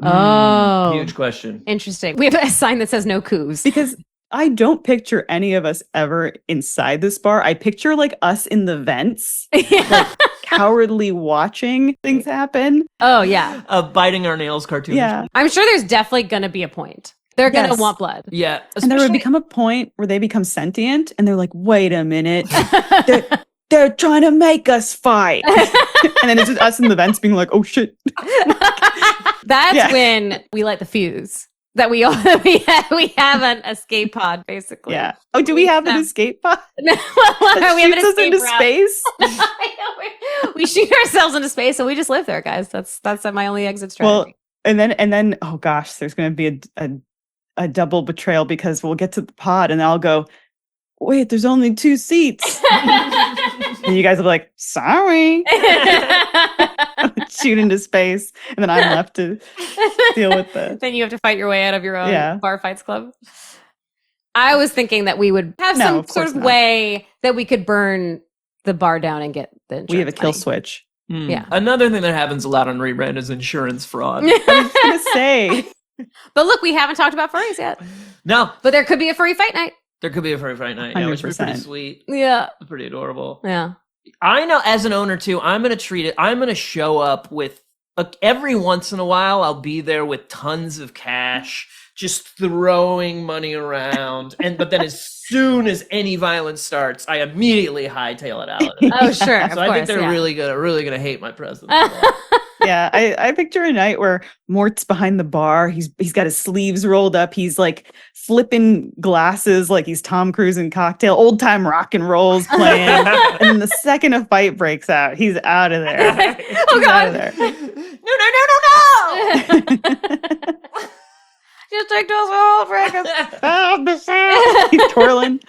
Oh. Huge question. Interesting. We have a sign that says no coups. Because I don't picture any of us ever inside this bar. I picture like us in the vents, Yeah. cowardly watching things happen. Oh yeah. Biting our nails cartoon. Yeah. I'm sure there's definitely gonna be a point. They're gonna Yes. want blood. Yeah. And there would especially- become a point where they become sentient and they're like, wait a minute, they're trying to make us fight. And then it's just us in the vents being like, oh shit. That's Yeah. when we light the fuse. That we have an escape pod, basically. Yeah. Oh, do we have an Yeah. escape pod No, that we have an shoots us escape into route. space? we shoot ourselves into space and we just live there, guys. That's my only exit strategy. Well, and then oh gosh, there's going to be a double betrayal because we'll get to the pod and I'll go, wait, there's only 2 seats. And you guys will be like, sorry. Shoot into space. And then I'm left to deal with the Then you have to fight your way out of your own Yeah. bar fights club. I was thinking that we would have No, some of sort course of not. way that we could burn the bar down and get the we have a insurance kill money. switch. Yeah. Another thing that happens a lot on Rebrand is insurance fraud. I was gonna say But look, we haven't talked about furries yet. No, But there could be a furry fight night. there could be a furry fight night. Yeah, which would be pretty 100%. sweet. Yeah. Pretty adorable. Yeah. I know as an owner too, I'm going to treat it, I'm going to show up with, every once in a while, I'll be there with tons of cash, just throwing money around. But then as soon as any violence starts, I immediately hightail it out of there. Oh, sure. So I think they're really gonna hate my presence. Yeah, I picture a night where Mort's behind the bar. He's got his sleeves rolled up. He's like flipping glasses like he's Tom Cruise in Cocktail. Old time rock and roll's playing. And then the second a fight breaks out, he's out of there. Oh, God. Out of there. No. Just take those all breakers. He's twirling.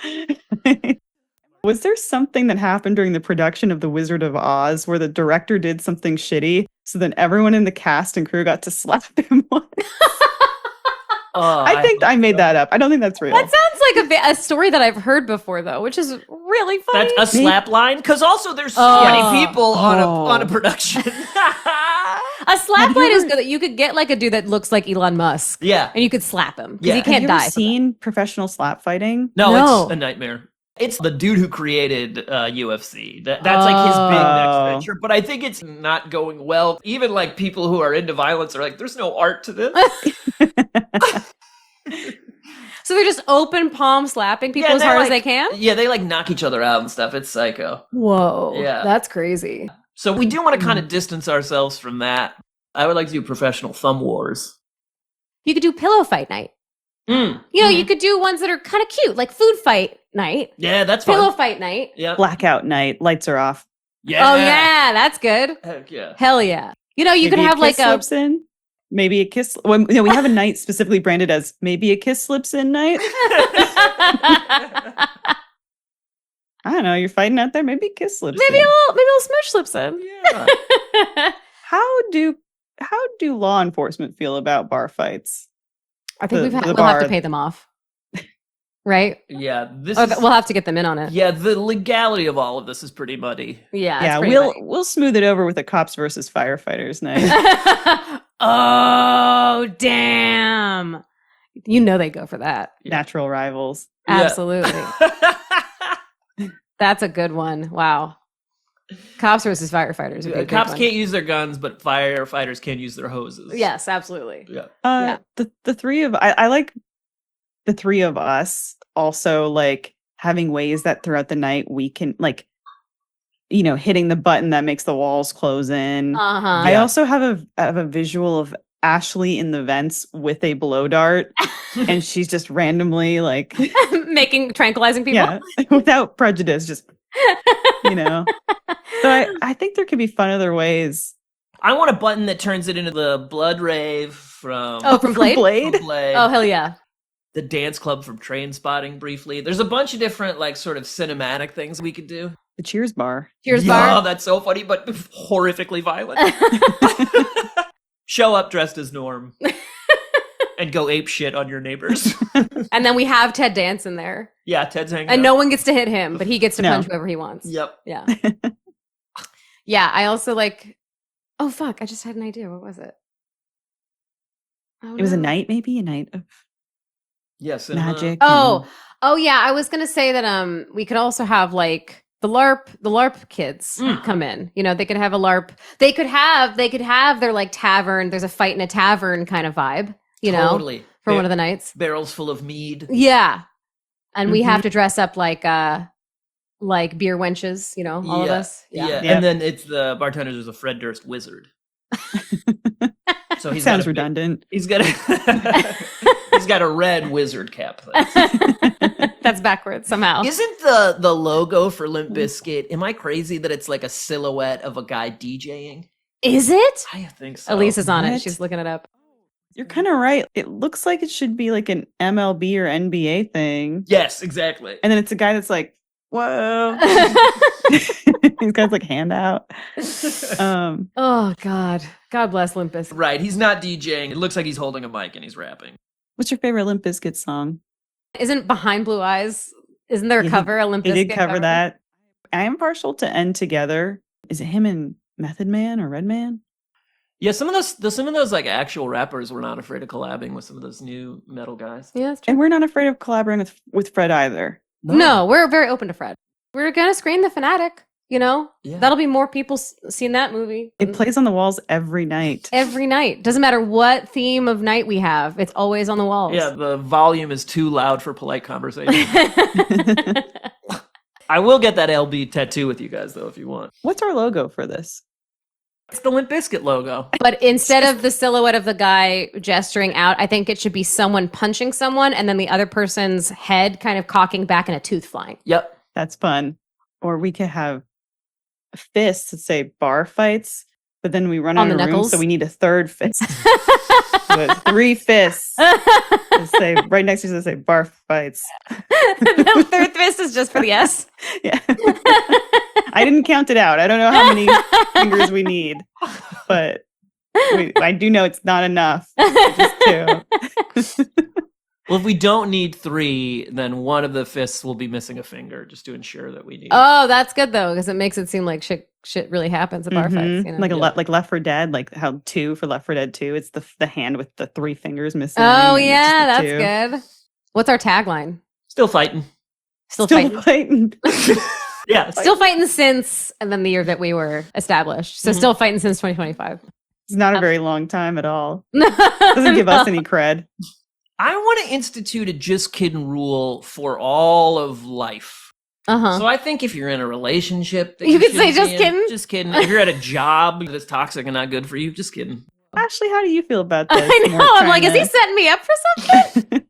Was there something that happened during the production of The Wizard of Oz where the director did something shitty, so then everyone in the cast and crew got to slap him once? I think I made that up. I don't think that's real. That sounds like a story that I've heard before, though, which is really funny. That's a slap line, because also there's so many people on a production. A slap line is good. That you could get like a dude that looks like Elon Musk. Yeah. And you could slap him because Yeah. he can't Have you die. ever seen professional slap fighting? No, it's a nightmare. It's the dude who created UFC. That's like his big next venture. But I think it's not going well. Even like people who are into violence are like, there's no art to this. So they're just open palm slapping people as hard as they can? Yeah, they like knock each other out and stuff. It's psycho. Whoa. Yeah. That's crazy. So we do want to kind of distance ourselves from that. I would like to do professional thumb wars. You could do pillow fight night. You know, you could do ones that are kind of cute, like food fight night. Yeah, that's fun. Pillow fight night. Yeah. Blackout night. Lights are off. Yeah. Oh, yeah. That's good. Heck yeah. Hell yeah. You know, you Maybe could have like kiss a. slips in. Maybe a kiss. Well, you know, we have a night specifically branded as maybe a kiss slips in night. I don't know. You're fighting out there. Maybe a kiss slips Maybe in. a little smooch slips in. Yeah. How do law enforcement feel about bar fights? I think The we'll have bar. to pay them off. Right? Yeah. We'll have to get them in on it. Yeah, the legality of all of this is pretty muddy. Yeah. Yeah, it's pretty we'll smooth it over with a cops versus firefighters night. funny. Oh, damn. You know they go for that. Natural rivals. Yeah. Absolutely. That's a good one. Wow. Cops versus firefighters. Would be a good Cops one. can't use their guns, but firefighters can use their hoses. Yes, absolutely. Yeah. The three of I like the three of us also like having ways that throughout the night we can like, you know, hitting the button that makes the walls close in. Uh-huh. I also have a visual of Ashley in the vents with a blow dart, and she's just randomly like Making tranquilizing people. yeah, without prejudice, just you know. So I think there could be fun other ways. I want a button that turns it into the blood rave from From Blade? from Blade. Oh, hell yeah. The dance club from Train Spotting briefly. There's a bunch of different like sort of cinematic things we could do. The Cheers bar. Cheers Oh, bar. that's so funny, but horrifically violent. Show up dressed as Norm and go ape shit on your neighbors. And then we have Ted Dance in there. Yeah, Ted's hanging And out. no one gets to hit him, but he gets to No. punch whoever he wants. Yep. Yeah. Yeah, I also like. Oh, fuck. I just had an idea. What was it? Oh, It was a no. night, maybe a night of Yes. magic. Oh, yeah. I was gonna say that we could also have like the LARP kids come in. You know, they could have a LARP. They could have their like tavern. There's a fight in a tavern kind of vibe. You know, Totally. for one of the nights. Barrels full of mead. Yeah, and we have to dress up like beer wenches. You know, all of us. Yeah. Yep. And then it's the bartenders is a Fred Durst wizard. So he's Sounds got a big- redundant. He's got a red wizard cap. That's backwards somehow. Isn't the logo for Limp Bizkit? Am I crazy that it's like a silhouette of a guy DJing? Is it? I think so. Elise is on it. What? She's looking it up. You're kind of right. It looks like it should be like an MLB or NBA thing. Yes, exactly. And then it's a guy that's like, whoa. He's got his like hand out. Oh God. God bless Limp Bizkit. Right, he's not DJing. It looks like he's holding a mic and he's rapping. What's your favorite Limp Bizkit song? Isn't Behind Blue Eyes? Isn't there a Yeah, cover? A Limp They did Bizkit cover that. I am partial to End Together. Is it him and Method Man or Redman? Yeah, some of those like actual rappers were not afraid of collabing with some of those new metal guys. Yeah, that's true. And we're not afraid of collaborating with Fred either. No, we're very open to Fred. We're gonna screen The Fanatic. You know, that'll be more people seeing that movie. It plays on the walls every night. Every night. Doesn't matter what theme of night we have. It's always on the walls. Yeah, the volume is too loud for polite conversation. I will get that LB tattoo with you guys, though, if you want. What's our logo for this? It's the Limp Bizkit logo. But instead of the silhouette of the guy gesturing out, I think it should be someone punching someone and then the other person's head kind of cocking back and a tooth flying. Yep. That's fun. Or we could have fists that say bar fights, but then we run out of room, so we need a third fist. So it's 3 fists. Say right next to it, say bar fights. The third fist is just for the S. Yeah. I didn't count it out. I don't know how many fingers we need, but I do know it's not enough. Just 2. Well, if we don't need 3, then one of the fists will be missing a finger, just to ensure that we need. Oh, that's good though, because it makes it seem like shit really happens at bar fights. You know? Like Left 4 Dead, like how 2 for Left 4 Dead 2, it's the hand with the 3 fingers missing. Oh yeah, that's good. What's our tagline? Still fighting. Still fighting. Yeah, still fighting since, and then the year that we were established. So still fighting since 2025. It's not a very long time at all. Doesn't give us any cred. I want to institute a just kidding rule for all of life. So I think if you're in a relationship, you could say just kidding. Just kidding. If you're at a job that's toxic and not good for you, just kidding. Ashley, how do you feel about this? I know. I'm like, is he setting me up for something?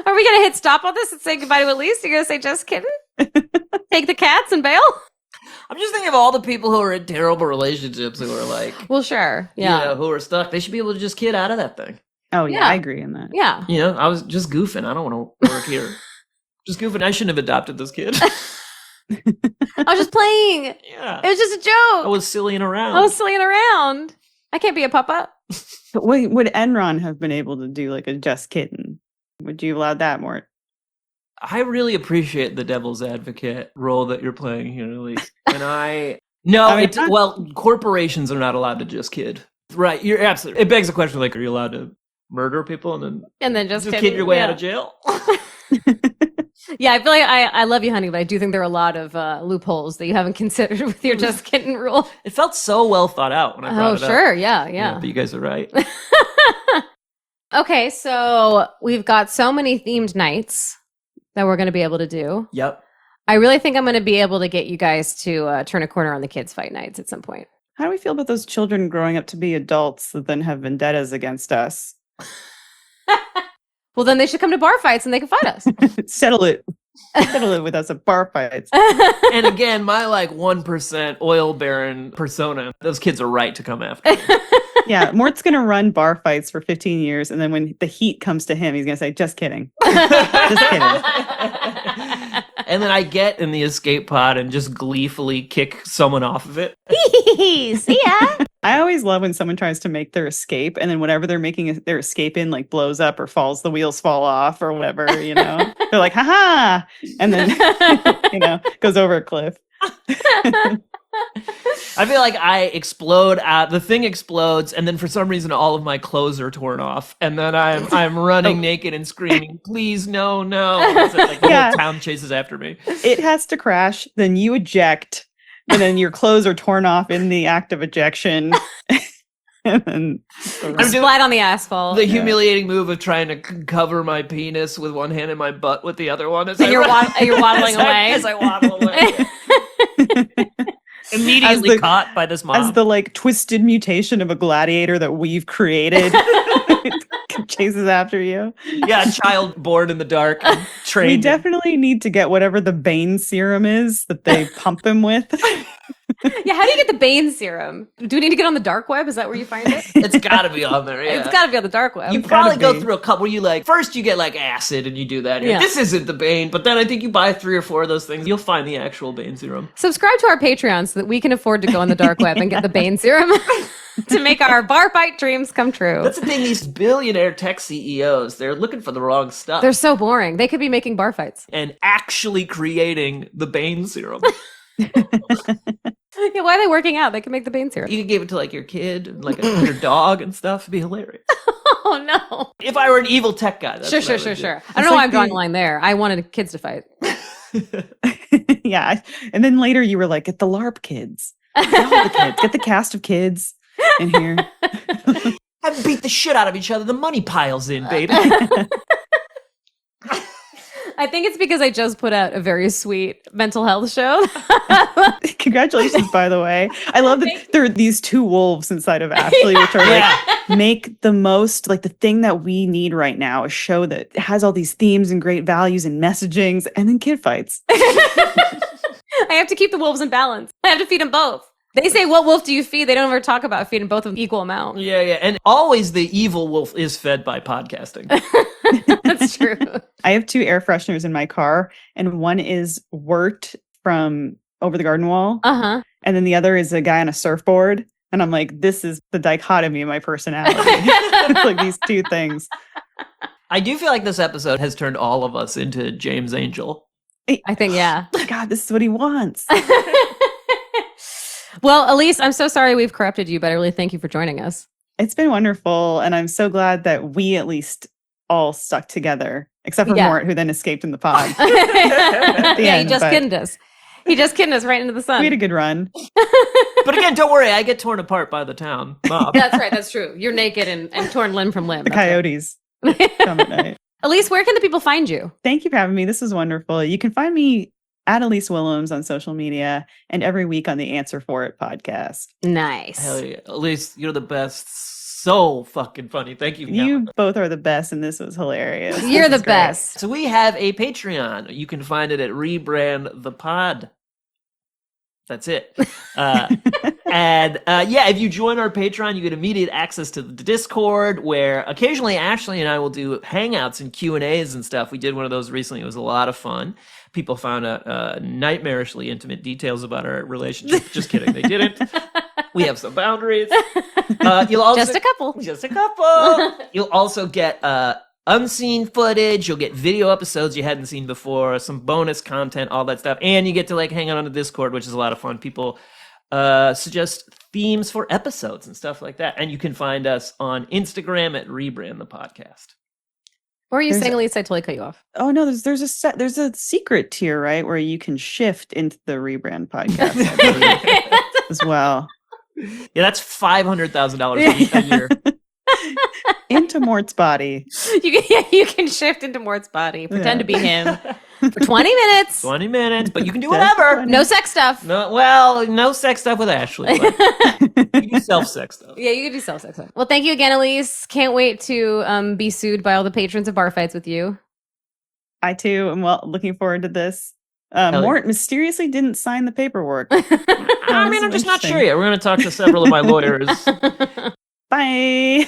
Are we going to hit stop on this and say goodbye to Elyse? You're going to say just kidding? Take the cats and bail? I'm just thinking of all the people who are in terrible relationships who are like, well, sure. Yeah. You know, who are stuck. They should be able to just kid out of that thing. Oh, yeah, I agree in that. Yeah. You know, I was just goofing. I don't want to work here. Just goofing. I shouldn't have adopted this kid. I was just playing. Yeah. It was just a joke. I was sillying around. I can't be a papa. But would Enron have been able to do like a just kitten? Would you allow that, Mort? I really appreciate the devil's advocate role that you're playing here, Elyse. And well, corporations are not allowed to just kid. Right, you're absolutely. It begs the question: like, are you allowed to murder people and then just kid your way out of jail? Yeah, I feel like I love you, honey, but I do think there are a lot of loopholes that you haven't considered with your just kidding rule. It felt so well thought out when I brought it up. Oh, sure, yeah. But you guys are right. Okay, so we've got so many themed nights that we're going to be able to do. Yep. I really think I'm going to be able to get you guys to turn a corner on the kids' fight nights at some point. How do we feel about those children growing up to be adults that then have vendettas against us? Well, then they should come to bar fights and they can fight us. Settle it with us at bar fights. And again, my like 1% oil baron persona, those kids are right to come after me. Yeah, Mort's going to run bar fights for 15 years, and then when the heat comes to him, he's going to say, just kidding. Just kidding. And then I get in the escape pod and just gleefully kick someone off of it. See ya. I always love when someone tries to make their escape, and then whatever they're making their escape in, like, blows up or falls, the wheels fall off or whatever, you know? They're like, haha! And then, you know, goes over a cliff. I feel like I explode the thing explodes, and then for some reason all of my clothes are torn off, and then I'm running naked and screaming, please, no. So, like, the whole town chases after me. It has to crash, then you eject, and then your clothes are torn off in the act of ejection. And then I'm flat on the asphalt. The humiliating move of trying to cover my penis with one hand and my butt with the other one. You're waddling away. As I waddle away. Immediately caught by this mom. As the like twisted mutation of a gladiator that we've created chases after you. Yeah, a child born in the dark and trained. We definitely need to get whatever the Bane serum is that they pump him with. Yeah, how do you get the Bane serum? Do we need to get on the dark web? Is that where you find it? It's gotta be on there, yeah. It's gotta be on the dark web. You probably go through a couple where you like, first you get like acid and you do that. Yeah. This isn't the Bane, but then I think you buy 3 or 4 of those things, you'll find the actual Bane serum. Subscribe to our Patreon so that we can afford to go on the dark web and get the Bane serum to make our bar fight dreams come true. That's the thing, these billionaire tech CEOs, they're looking for the wrong stuff. They're so boring. They could be making bar fights. And actually creating the Bane serum. Yeah, why are they working out? They can make the pain syrup. You could give it to like your kid, and, like your dog and stuff. It'd be hilarious. Oh no. If I were an evil tech guy, that's Sure. what I would do. I don't know why I'm drawing a line there. I wanted kids to fight. Yeah. And then later you were like, get the LARP kids. Get all the kids. Get the cast of kids in here. Have them beat the shit out of each other. The money piles in, baby. I think it's because I just put out a very sweet mental health show. Congratulations, by the way. I love that there are these two wolves inside of Ashley, which are like, make the most, like the thing that we need right now, a show that has all these themes and great values and messagings, and then kid fights. I have to keep the wolves in balance. I have to feed them both. They say, what wolf do you feed? They don't ever talk about feeding both of them equal amount. Yeah. And always the evil wolf is fed by podcasting. That's true. I have 2 air fresheners in my car, and one is Wirt from Over the Garden Wall. Uh-huh. And then the other is a guy on a surfboard. And I'm like, this is the dichotomy of my personality. It's like these 2 things. I do feel like this episode has turned all of us into James Angel. I think, yeah. God, this is what he wants. Well, Elyse, I'm so sorry we've corrupted you, but I really thank you for joining us. It's been wonderful. And I'm so glad that we at least all stuck together, except for Mort, who then escaped in the pod. He just kidded us. He just kidded us right into the sun. We had a good run. But again, don't worry. I get torn apart by the town mob. That's right. That's true. You're naked and torn limb from limb. The coyotes come at night. Elyse, where can the people find you? Thank you for having me. This is wonderful. You can find me at Elyse Willems on social media and every week on the Answer For It podcast. Nice. Hell yeah. Elyse, you're the best. So fucking funny. Thank you. You both are the best, and this was hilarious. You're the best. So we have a Patreon. You can find it at Rebrand the Pod. That's it. If you join our Patreon, you get immediate access to the Discord, where occasionally Ashley and I will do hangouts and Q&As and stuff. We did one of those recently. It was a lot of fun. People found out nightmarishly intimate details about our relationship. Just kidding, they didn't. We have some boundaries. You'll also, just a couple. Just a couple. You'll also get unseen footage. You'll get video episodes you hadn't seen before, some bonus content, all that stuff. And you get to like hang out on the Discord, which is a lot of fun. People suggest themes for episodes and stuff like that. And you can find us on Instagram at Rebrand the Podcast. Or are you saying, Elyse, I totally cut you off? Oh no, there's a secret tier, right, where you can shift into the Rebrand podcast as well. Yeah, that's $500,000 a year. Into Mort's body. You can shift into Mort's body, pretend to be him for 20 minutes. 20 minutes, but you can do whatever. No sex stuff. No sex stuff with Ashley. But you can do self-sex stuff. Yeah, you can do self-sex stuff. Well, thank you again, Elyse. Can't wait to be sued by all the patrons of bar fights with you. I too am looking forward to this. Mort mysteriously didn't sign the paperwork. I'm just not sure yet. We're going to talk to several of my lawyers. Bye.